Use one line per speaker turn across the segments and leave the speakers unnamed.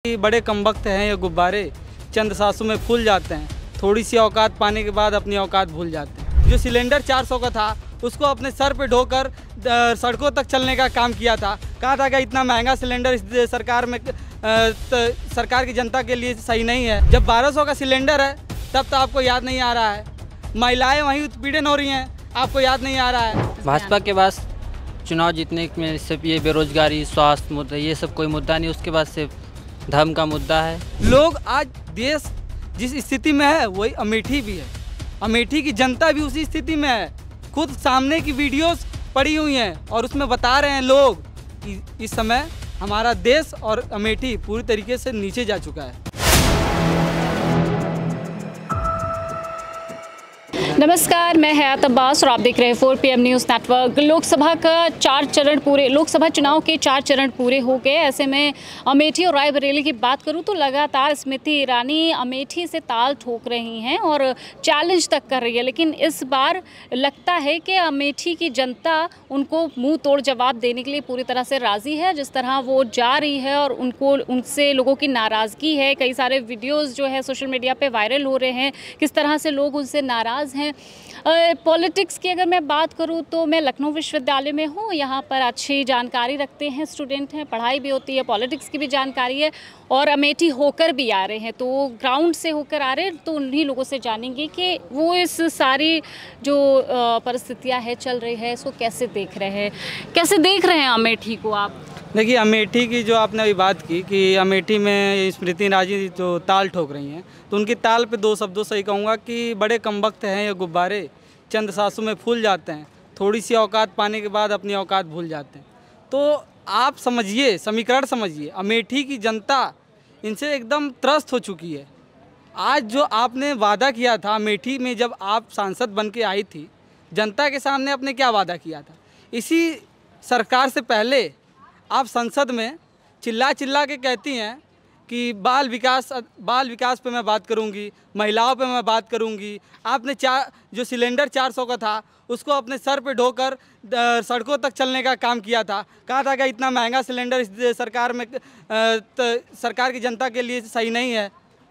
बड़े कमबख्त हैं ये गुब्बारे, चंद सांसों में फूल जाते हैं, थोड़ी सी औकात पाने के बाद अपनी औकात भूल जाते हैं। जो सिलेंडर 400 का था उसको अपने सर पे ढोकर सड़कों तक चलने का काम किया था। कहा था कि इतना महंगा सिलेंडर इस सरकार में सरकार की जनता के लिए सही नहीं है। जब 1200 का सिलेंडर है तब तो आपको याद नहीं आ रहा है। महिलाएं वहीं उत्पीड़न हो रही हैं, आपको याद नहीं आ रहा है।
भाजपा के पास चुनाव जीतने में सिर्फ ये बेरोजगारी, स्वास्थ्य मुद्दा, ये सब कोई मुद्दा नहीं। उसके बाद सिर्फ धर्म का मुद्दा है।
लोग आज देश जिस स्थिति में है वही अमेठी भी है, अमेठी की जनता भी उसी स्थिति में है। खुद सामने की वीडियोस पड़ी हुई हैं और उसमें बता रहे हैं लोग कि इस समय हमारा देश और अमेठी पूरी तरीके से नीचे जा चुका है।
नमस्कार, मैं हयात अब्बास और आप देख रहे हैं 4PM न्यूज़ नेटवर्क। लोकसभा चुनाव के 4 चरण पूरे हो गए। ऐसे में अमेठी और रायबरेली की बात करूं तो लगातार स्मृति ईरानी अमेठी से ताल ठोक रही हैं और चैलेंज तक कर रही है। लेकिन इस बार लगता है कि अमेठी की जनता उनको मुंह तोड़ जवाब देने के लिए पूरी तरह से राज़ी है। जिस तरह वो जा रही है और उनसे लोगों की नाराज़गी है। कई सारे वीडियोज़ जो है सोशल मीडिया पर वायरल हो रहे हैं, किस तरह से लोग उनसे नाराज़ हैं। पॉलिटिक्स की अगर मैं बात करूं तो मैं लखनऊ विश्वविद्यालय में हूं। यहां पर अच्छी जानकारी रखते हैं स्टूडेंट हैं, पढ़ाई भी होती है, पॉलिटिक्स की भी जानकारी है और अमेठी होकर भी आ रहे हैं। तो ग्राउंड से होकर आ रहे हैं तो उन्हीं लोगों से जानेंगे कि वो इस सारी जो परिस्थितियां है चल रही है इसको कैसे देख रहे हैं अमेठी को आप।
देखिए, अमेठी की जो आपने अभी बात की कि अमेठी में स्मृति ईरानी जो ताल ठोक रही हैं, तो उनकी ताल पे 2 शब्दों से ही कहूँगा कि बड़े कमबख्त हैं ये गुब्बारे, चंद सांसों में फूल जाते हैं, थोड़ी सी औकात पाने के बाद अपनी औकात भूल जाते हैं। तो आप समझिए, समीकरण समझिए, अमेठी की जनता इनसे एकदम त्रस्त हो चुकी है। आज जो आपने वादा किया था अमेठी में, जब आप सांसद बन के आई थी, जनता के सामने आपने क्या वादा किया था? इसी सरकार से पहले आप संसद में चिल्ला के कहती हैं कि बाल विकास पे मैं बात करूंगी, महिलाओं पे मैं बात करूंगी। आपने जो सिलेंडर 400 का था उसको अपने सर पे ढोकर सड़कों तक चलने का काम किया था। कहा था कि इतना महंगा सिलेंडर इस सरकार में सरकार की जनता के लिए सही नहीं है।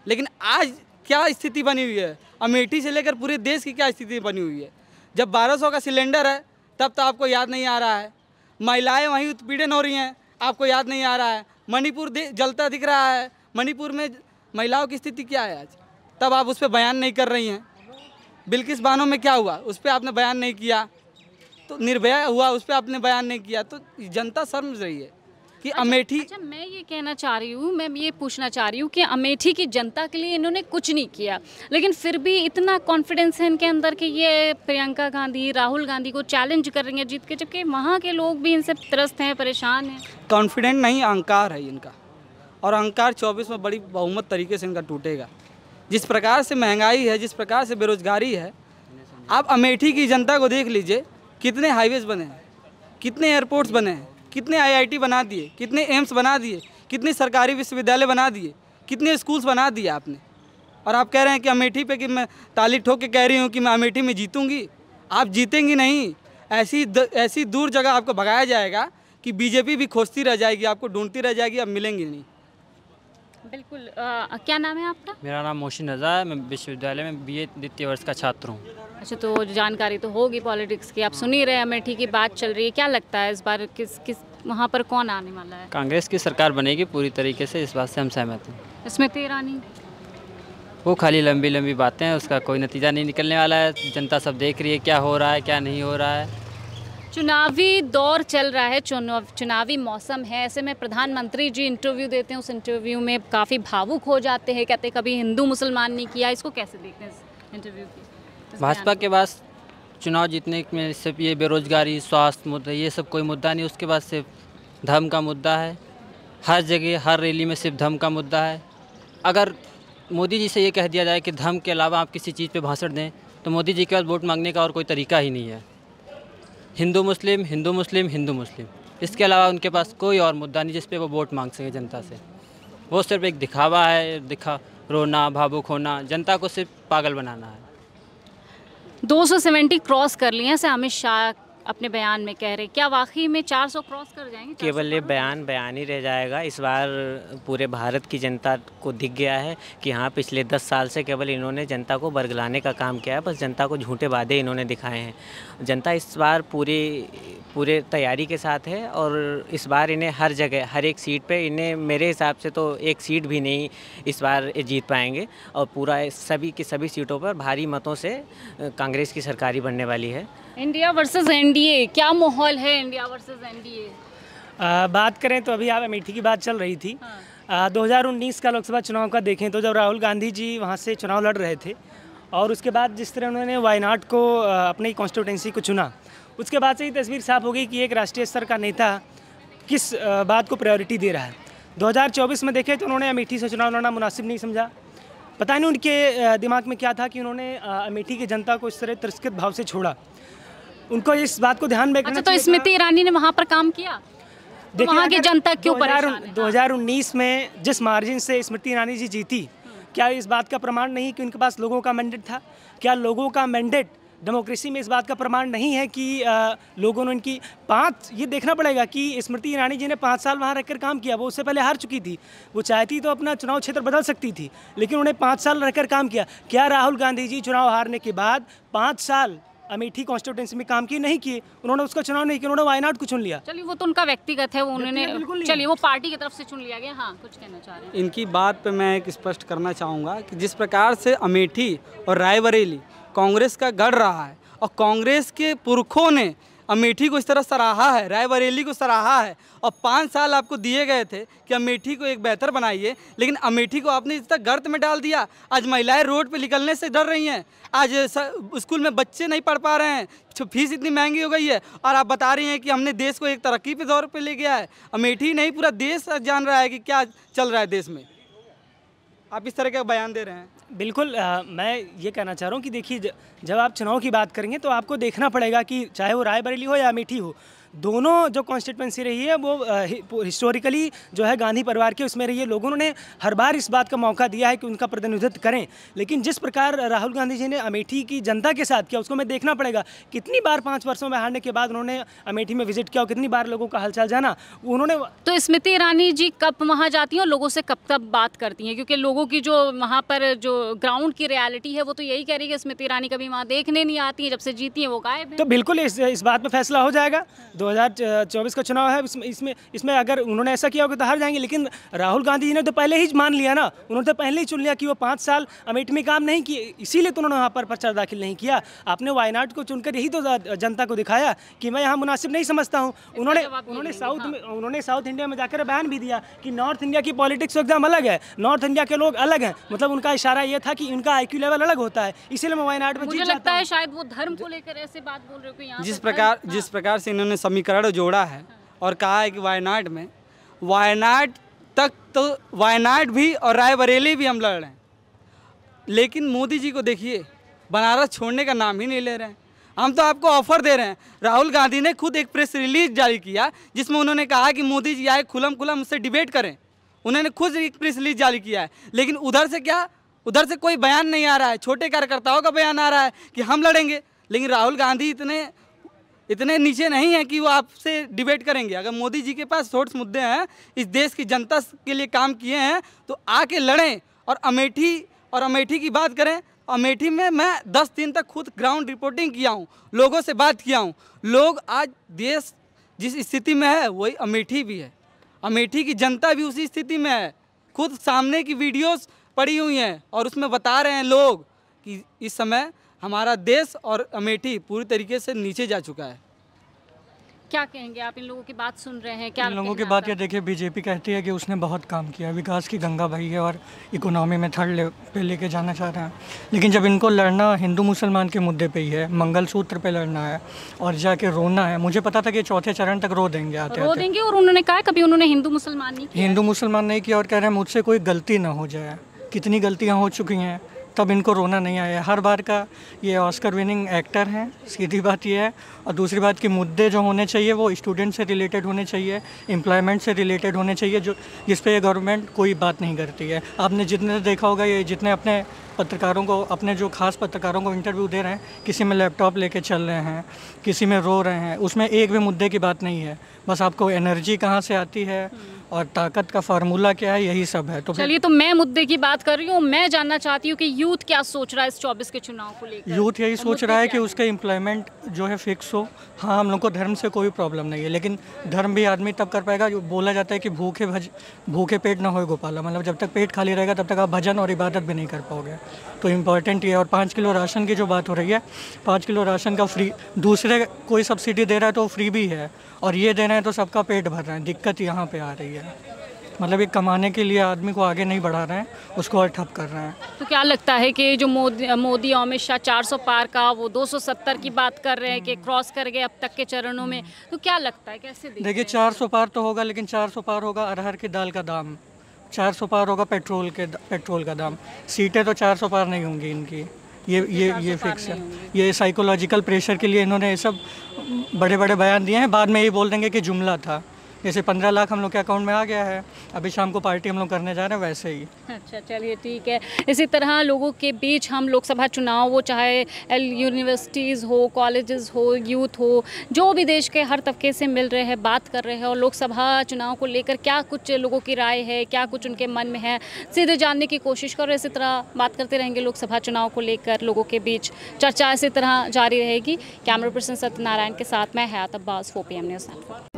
लेकिन आज क्या स्थिति बनी हुई है, अमेठी से लेकर पूरे देश की क्या स्थिति बनी हुई है। जब 1200 का सिलेंडर है तब तो आपको याद नहीं आ रहा है। महिलाएं वहीं उत्पीड़न हो रही हैं, आपको याद नहीं आ रहा है। मणिपुर जलता दिख रहा है, मणिपुर में महिलाओं की स्थिति क्या है आज, तब आप उस पर बयान नहीं कर रही हैं। बिल्किस बानो में क्या हुआ, उस पर आपने बयान नहीं किया। तो निर्भया हुआ, उस पर आपने बयान नहीं किया। तो जनता समझ रही है कि अमेठी।
मैं ये कहना चाह रही हूँ, मैं ये पूछना चाह रही हूँ कि अमेठी की जनता के लिए इन्होंने कुछ नहीं किया, लेकिन फिर भी इतना कॉन्फिडेंस है इनके अंदर कि ये प्रियंका गांधी, राहुल गांधी को चैलेंज कर रही हैं जीत के, जबकि वहाँ के लोग भी इनसे त्रस्त हैं, परेशान हैं।
कॉन्फिडेंट नहीं, अहंकार है इनका, और अहंकार 24 में बड़ी बहुमत तरीके से इनका टूटेगा। जिस प्रकार से महंगाई है, जिस प्रकार से बेरोजगारी है, आप अमेठी की जनता को देख लीजिए। कितने हाईवेज बने हैं, कितने एयरपोर्ट्स बने हैं, कितने IIT बना दिए, कितने एम्स बना दिए, कितने सरकारी विश्वविद्यालय बना दिए, कितने स्कूल्स बना दिए आपने। और आप कह रहे हैं कि अमेठी पे कि मैं ताली ठोक के कह रही हूँ कि मैं अमेठी में जीतूंगी। आप जीतेंगी नहीं। ऐसी दूर जगह आपको भगाया जाएगा कि बीजेपी भी खोजती रह जाएगी, आपको ढूंढती रह जाएगी, आप मिलेंगी नहीं।
बिल्कुल। क्या नाम है आपका?
मेरा नाम मोहसिन रज़ा है। मैं विश्वविद्यालय में BA द्वितीय वर्ष का छात्र हूँ।
अच्छा, तो जानकारी तो होगी पॉलिटिक्स की, आप सुन ही रहे हैं, अमेठी की बात चल रही है। क्या लगता है इस बार किस वहाँ पर कौन आने वाला है?
कांग्रेस की सरकार बनेगी पूरी तरीके से, इस बात से हम सहमत हैं।
स्मृति ईरानी
वो खाली लंबी बातें हैं, उसका कोई नतीजा नहीं निकलने वाला है। जनता सब देख रही है क्या हो रहा है, क्या नहीं हो रहा है।
चुनावी दौर चल रहा है, चुनावी मौसम है। ऐसे में प्रधानमंत्री जी इंटरव्यू देते हैं, उस इंटरव्यू में काफ़ी भावुक हो जाते हैं, कहते कभी हिंदू मुसलमान नहीं किया। इसको कैसे देखते हैं इस इंटरव्यू की?
भाजपा के पास चुनाव जीतने में सिर्फ ये बेरोजगारी, स्वास्थ्य मुद्दा, ये सब कोई मुद्दा नहीं। उसके बाद सिर्फ धर्म का मुद्दा है। हर जगह हर रैली में सिर्फ धर्म का मुद्दा है। अगर मोदी जी से ये कह दिया जाए कि धर्म के अलावा आप किसी चीज़ पे भाषण दें, तो मोदी जी के पास वोट मांगने का और कोई तरीका ही नहीं है। हिंदू मुस्लिम, हिंदू मुस्लिम, हिंदू मुस्लिम, इसके अलावा उनके पास कोई और मुद्दा नहीं जिस पे वो वोट मांग सके जनता से। वो सिर्फ एक दिखावा है, रोना, भावुक होना, जनता को सिर्फ पागल बनाना है।
270 क्रॉस कर लिए हैं। अमित शाह अपने बयान में कह रहे हैं, क्या वाकई में 400 क्रॉस कर जाएंगे?
केवल ये बयान ही रह जाएगा। इस बार पूरे भारत की जनता को दिख गया है कि हाँ, पिछले 10 साल से केवल इन्होंने जनता को बरगलाने का काम किया है, बस जनता को झूठे वादे इन्होंने दिखाए हैं। जनता इस बार पूरे तैयारी के साथ है और इस बार इन्हें हर जगह हर एक सीट पे इन्हें मेरे हिसाब से तो एक सीट भी नहीं इस बार जीत पाएंगे और पूरा सभी की सभी सीटों पर भारी मतों से कांग्रेस की सरकारी बनने वाली है।
इंडिया वर्सेस एनडीए, क्या माहौल है इंडिया वर्सेस एनडीए?
बात करें तो अभी आप अमेठी की बात चल रही थी। 2019 का लोकसभा चुनाव का देखें तो जब राहुल गांधी जी वहां से चुनाव लड़ रहे थे और उसके बाद जिस तरह उन्होंने वायनाड को अपनी कॉन्स्टिट्यूंसी को चुना, उसके बाद से ही तस्वीर साफ हो गई कि एक राष्ट्रीय स्तर का नेता किस बात को प्रायोरिटी दे रहा है। 2024 में देखें तो उन्होंने अमेठी से चुनाव लड़ना मुनासिब नहीं समझा। पता नहीं उनके दिमाग में क्या था कि उन्होंने अमेठी की जनता को इस तरह तिरस्कृत भाव से छोड़ा। उनको इस बात को ध्यान में रखना
अच्छा, तो स्मृति ईरानी ने वहाँ पर काम किया, तो वहाँ की जनता क्यों परेशान है?
2019 में जिस मार्जिन से स्मृति ईरानी जी जीती, क्या इस बात का प्रमाण नहीं कि उनके पास लोगों का मैंडेट था? क्या लोगों का मैंडेट डेमोक्रेसी में इस बात का प्रमाण नहीं है कि लोगों ने उनकी ये देखना पड़ेगा कि स्मृति ईरानी जी ने 5 साल वहाँ रहकर काम किया। वो उससे पहले हार चुकी थी, वो चाहती तो अपना चुनाव क्षेत्र बदल सकती थी, लेकिन उन्हें 5 साल रहकर काम किया। क्या राहुल गांधी जी चुनाव हारने के बाद 5 साल अमेठी कॉन्स्टिट्यूंसी में काम किए? नहीं किए। उन्होंने उसका चुनाव नहीं किया, उन्होंने वायनाड को चुन लिया।
चलिए, वो तो उनका व्यक्तिगत है, वो उन्होंने चलिए वो पार्टी की तरफ से चुन लिया गया। हाँ, कुछ कहना चाह रहे हैं?
इनकी बात पे मैं एक स्पष्ट करना चाहूँगा कि जिस प्रकार से अमेठी और रायबरेली कांग्रेस का गढ़ रहा है और कांग्रेस के पुरखों ने अमेठी को इस तरह सराहा है, रायबरेली को सराहा है और 5 साल आपको दिए गए थे कि अमेठी को एक बेहतर बनाइए, लेकिन अमेठी को आपने इस तरह गर्त में डाल दिया। आज महिलाएं रोड पे निकलने से डर रही हैं, आज स्कूल में बच्चे नहीं पढ़ पा रहे हैं, फीस इतनी महंगी हो गई है और आप बता रही हैं कि हमने देश को एक तरक्की पे दौर पे ले गया है। अमेठी नहीं, पूरा देश जान रहा है कि क्या चल रहा है देश में। आप इस तरह का बयान दे रहे हैं।
बिल्कुल, मैं ये कहना चाह रहा हूँ कि देखिए, जब आप चुनाव की बात करेंगे तो आपको देखना पड़ेगा कि चाहे वो रायबरेली हो या अमेठी हो, दोनों जो कॉन्स्टिट्यूंसी रही है वो हिस्टोरिकली जो है गांधी परिवार के उसमें रही है। लोगों ने हर बार इस बात का मौका दिया है कि उनका प्रतिनिधित्व करें, लेकिन जिस प्रकार राहुल गांधी जी ने अमेठी की जनता के साथ किया उसको मैं देखना पड़ेगा। कितनी बार 5 वर्षों में हारने के बाद उन्होंने अमेठी में विजिट किया और कितनी बार लोगों का हालचाल जाना उन्होंने।
तो स्मृति ईरानी जी कब वहाँ जाती हैं और लोगों से कब बात करती हैं? क्योंकि लोगों की जो वहाँ पर जो ग्राउंड की रियलिटी है वो तो यही कह रही है कि स्मृति ईरानी कभी वहाँ देखने नहीं आती है, जब से जीती है वो गायब है।
तो बिल्कुल इस बात में फैसला हो जाएगा। 2024 का चुनाव है, इसमें अगर उन्होंने ऐसा किया होगा तो हार जाएंगे, लेकिन राहुल गांधी जी ने तो पहले ही मान लिया ना, उन्होंने तो पहले ही चुन लिया कि वो 5 साल अमेठी में काम नहीं किए, इसीलिए तो उन्होंने वहाँ पर पर्चा दाखिल नहीं किया। आपने वायनाड को चुनकर यही तो जनता को दिखाया कि मैं यहाँ मुनासिब नहीं समझता हूँ। उन्होंने साउथ इंडिया में जाकर बयान भी दिया कि नॉर्थ इंडिया की पॉलिटिक्स एकदम अलग है, नॉर्थ इंडिया के लोग अलग हैं। मतलब उनका इशारा ये था कि इनका IQ लेवल अलग होता है, इसीलिए मैं वायनाड में
मुझे लगता है शायद वो धर्म को लेकर ऐसे बात बोल रहे हो कि यहाँ
जिस प्रकार से इन्होंने समीकरण जोड़ा है और कहा है कि वायनाड तक तो वायनाड भी और रायबरेली भी हम लड़ रहे हैं, लेकिन मोदी जी को देखिए बनारस छोड़ने का नाम ही नहीं ले रहे हैं। हम तो आपको ऑफर दे रहे हैं। राहुल गांधी ने खुद एक प्रेस रिलीज जारी किया जिसमें उन्होंने कहा कि मोदी जी आए खुलम खुलम उससे डिबेट करें। उन्होंने खुद एक प्रेस रिलीज जारी किया है, लेकिन उधर से कोई बयान नहीं आ रहा है। छोटे कार्यकर्ताओं का बयान आ रहा है कि हम लड़ेंगे, लेकिन राहुल गांधी इतने नीचे नहीं है कि वो आपसे डिबेट करेंगे। अगर मोदी जी के पास ठोस मुद्दे हैं, इस देश की जनता के लिए काम किए हैं, तो आके लड़ें। और अमेठी की बात करें, अमेठी में मैं 10 दिन तक खुद ग्राउंड रिपोर्टिंग किया हूँ, लोगों से बात किया हूँ। लोग आज देश जिस स्थिति में है वही अमेठी भी है, अमेठी की जनता भी उसी स्थिति में है। खुद सामने की वीडियोस पड़ी हुई हैं और उसमें बता रहे हैं लोग कि इस समय हमारा देश और अमेठी पूरी तरीके से नीचे जा चुका है।
क्या कहेंगे आप? इन लोगों की बात सुन रहे हैं, क्या
इन लोगों की बात? ये देखिए, बीजेपी कहती है कि उसने बहुत काम किया, विकास की गंगा बही है और इकोनॉमी में थर्ड पे लेके जाना चाह रहे हैं, लेकिन जब इनको लड़ना हिंदू मुसलमान के मुद्दे पे ही है, मंगलसूत्र पे लड़ना है और जाके रोना है। मुझे पता था कि 4थे चरण तक रो देंगे
देंगे और उन्होंने कहा कभी उन्होंने हिंदू मुसलमान नहीं किया और कह रहे हैं मुझसे कोई गलती ना हो जाए। कितनी गलतियाँ हो चुकी हैं,
तब इनको रोना नहीं आया। हर बार का ये ऑस्कर विनिंग एक्टर हैं, सीधी बात ये है। और दूसरी बात कि मुद्दे जो होने चाहिए वो स्टूडेंट से रिलेटेड होने चाहिए, एम्प्लॉयमेंट से रिलेटेड होने चाहिए, जो जिस पे ये गवर्नमेंट कोई बात नहीं करती है। आपने जितने देखा होगा, ये जितने अपने पत्रकारों को, अपने जो खास पत्रकारों को इंटरव्यू दे रहे हैं, किसी में लैपटॉप लेके चल रहे हैं, किसी में रो रहे हैं, उसमें एक भी मुद्दे की बात नहीं है। बस आपको एनर्जी कहाँ से आती है और ताकत का फार्मूला क्या है, यही सब है। तो
चलिए, तो मैं मुद्दे की बात कर रही हूँ। मैं जानना चाहती हूँ कि यूथ क्या सोच रहा है इस 24 के चुनाव को लेकर।
यूथ यही सोच रहा है कि उसका एम्प्लॉयमेंट जो है फिक्स हो। हाँ, हम लोग को धर्म से कोई प्रॉब्लम नहीं है, लेकिन धर्म भी आदमी तब कर पाएगा जो बोला जाता है कि भूखे पेट ना होए गोपाला, मतलब जब तक पेट खाली रहेगा तब तक आप भजन और इबादत भी नहीं कर पाओगे। तो इम्पॉर्टेंट ये है। और 5 किलो राशन की जो बात हो रही है, 5 किलो राशन का फ्री, दूसरे कोई सब्सिडी दे रहा है तो फ्री भी है, और ये दे रहे हैं तो सबका पेट भर रहा है। दिक्कत यहाँ पे आ रही है, मतलब ये कमाने के लिए आदमी को आगे नहीं बढ़ा रहे हैं, उसको और ठप कर रहे हैं।
तो क्या लगता है कि जो मोदी और अमित शाह 400 पार का, वो 270 की बात कर रहे हैं कि क्रॉस कर गए अब तक के चरणों में, तो क्या लगता है, कैसे
देखिए 400 पार तो होगा, लेकिन 400 पार होगा अरहर की दाल का दाम, 400 पार होगा पेट्रोल का दाम। सीटें तो 400 पार नहीं होंगी इनकी, ये फिक्स है। ये साइकोलॉजिकल प्रेशर के लिए इन्होंने ये सब बड़े बड़े बयान दिए हैं। बाद में ये बोल देंगे कि जुमला था। जैसे 15 लाख हम लोग के अकाउंट में आ गया है, अभी शाम को पार्टी हम लोग करने जा रहे हैं, वैसे ही।
अच्छा, चलिए ठीक है। इसी तरह लोगों के बीच हम लोकसभा चुनाव, वो चाहे यूनिवर्सिटीज़ हो, कॉलेजेस हो, यूथ हो, जो भी देश के हर तबके से मिल रहे हैं, बात कर रहे हैं, और लोकसभा चुनाव को लेकर क्या कुछ लोगों की राय है, क्या कुछ उनके मन में है, सीधे जानने की कोशिश कर रहे। इसी तरह बात करते रहेंगे लोकसभा चुनाव को लेकर, लोगों के बीच चर्चा इसी तरह जारी रहेगी। कैमरा पर्सन सत्यनारायण के साथ मैं हयात अब्बास, 4PM न्यूज़ नेटवर्क।